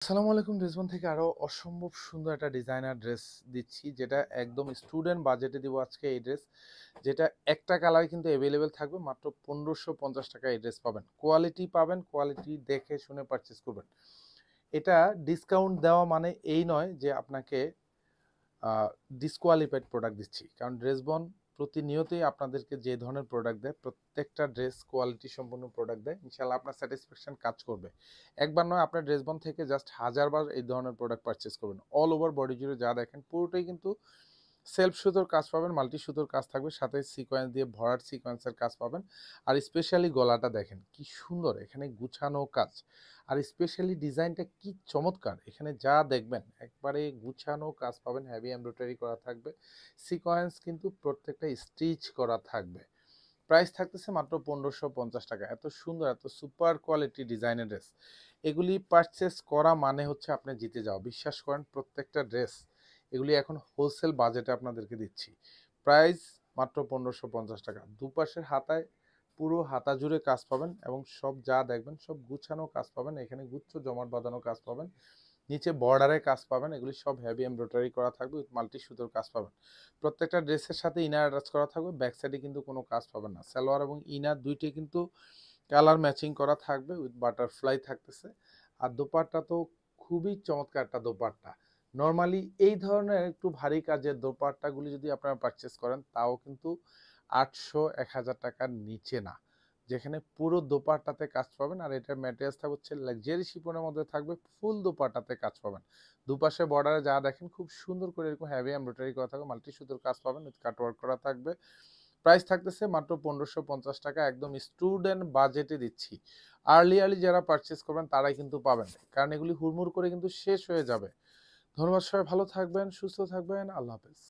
আসসালামু আলাইকুম। ড্রেসবন থেকে আরো অসম্ভব সুন্দর একটা ডিজাইনার ড্রেস দিচ্ছি, যেটা একদম স্টুডেন্ট বাজেটে দিব আজকে। এই ড্রেস যেটা একটা কালার কিন্তু অ্যাভেলেবেল থাকবে, মাত্র 1550 টাকা এই ড্রেস পাবেন। কোয়ালিটি পাবেন, কোয়ালিটি দেখে শুনে পারচেস করবেন। এটা ডিসকাউন্ট দেওয়া মানে এই নয় যে আপনাকে ডিসকোয়ালিফাইড প্রোডাক্ট দিচ্ছি, কারণ ড্রেসবন প্রতিনিয়তই আপনাদেরকে যে ধরনের প্রোডাক্ট দেয়, প্রত্যেকটা ড্রেস কোয়ালিটি সম্পূর্ণ প্রোডাক্ট দেয়। ইনশাল্লাহ আপনার স্যাটিসফ্যাকশন কাজ করবে। একবার নয়, আপনার ড্রেসবন থেকে জাস্ট হাজারবার এই ধরনের প্রোডাক্ট পারচেস করবেন। অল ওভার বডি জুড়ে যা দেখেন পুরোটাই কিন্তু সেলফ সুতোর কাজ পাবেন, মাল্টি সুতোর কাজ থাকবে, সাথে সিকোয়েন্স দিয়ে ভরাট সিকোয়েন্সের কাজ পাবেন। আর স্পেশালি গলাটা দেখেন কি সুন্দর, এখানে গুছানো কাজ। আর স্পেশালি ডিজাইনটা কি চমৎকার, এখানে যা দেখবেন একবারে গুছানো কাজ পাবেন, হেভি এমব্রয়ডারি করা থাকবে, সিকোয়েন্স কিন্তু প্রত্যেকটা স্টিচ করা থাকবে। প্রাইস থাকতেছে মাত্র 1550 টাকা। এত সুন্দর, এত সুপার কোয়ালিটি ডিজাইনের ড্রেস, এগুলি পারচেস করা মানে হচ্ছে আপনি জিতে যাওয়া। বিশ্বাস করেন, প্রত্যেকটা ড্রেস এগুলি এখন হোলসেল বাজেটে আপনাদেরকে দিচ্ছি। প্রাইস মাত্র 1550 টাকা। দুপাশের হাতায় পুরো হাতা জুড়ে কাজ পাবেন, এবং সব যা দেখবেন সব গুছানো কাজ পাবেন। এখানে গুচ্ছ জমাট বাঁধানো কাজ পাবেন, নিচে বর্ডারে কাজ পাবেন, এগুলি সব হেভি এমব্রয়ডারি করা থাকবে, উইথ মাল্টি সুতোর কাজ পাবেন। প্রত্যেকটা ড্রেসের সাথে ইনার অ্যাটাচ করা থাকবে, ব্যাক সাইডে কিন্তু কোনো কাজ পাবেন না। সালোয়ার এবং ইনার দুইটাই কিন্তু কালার ম্যাচিং করা থাকবে, উইথ বাটারফ্লাই থাকতেছে। আর দোপাট্টা তো খুবই চমৎকার একটা দোপাট্টা। নর্মালি এই ধরনের একটু ভারী কাজের দোপাট্টাগুলি যদি আপনারা পারচেস করেন, তাও কিন্তু 800-1000 টাকার নিচে না, যেখানে পুরো দোপাট্টাতে কাজ পাবেন। আর এটার ম্যাটেরিয়ালসটা হচ্ছে লাক্সারি শিফনের মধ্যে থাকবে, ফুল দোপাট্টাতে কাজ পাবেন। দুপাশে বর্ডারে যা দেখেন খুব সুন্দর করে এরকম হেভি এমব্রয়ডারি করা থাকবে, মাল্টি সুতোর কাজ পাবেন, উইথ কাটওয়ার্ক করা থাকবে। প্রাইস থাকতেছে মাত্র 1550 টাকা। একদম স্টুডেন্ট বাজেটে দিচ্ছি। আর্লি যারা পারচেস করবেন তারাই কিন্তু পাবেন, কারণ এগুলি হুড়মুড় করে কিন্তু শেষ হয়ে যাবে। ধন্যবাদ, সবাই ভালো থাকবেন, সুস্থ থাকবেন, আল্লাহ হাফেজ।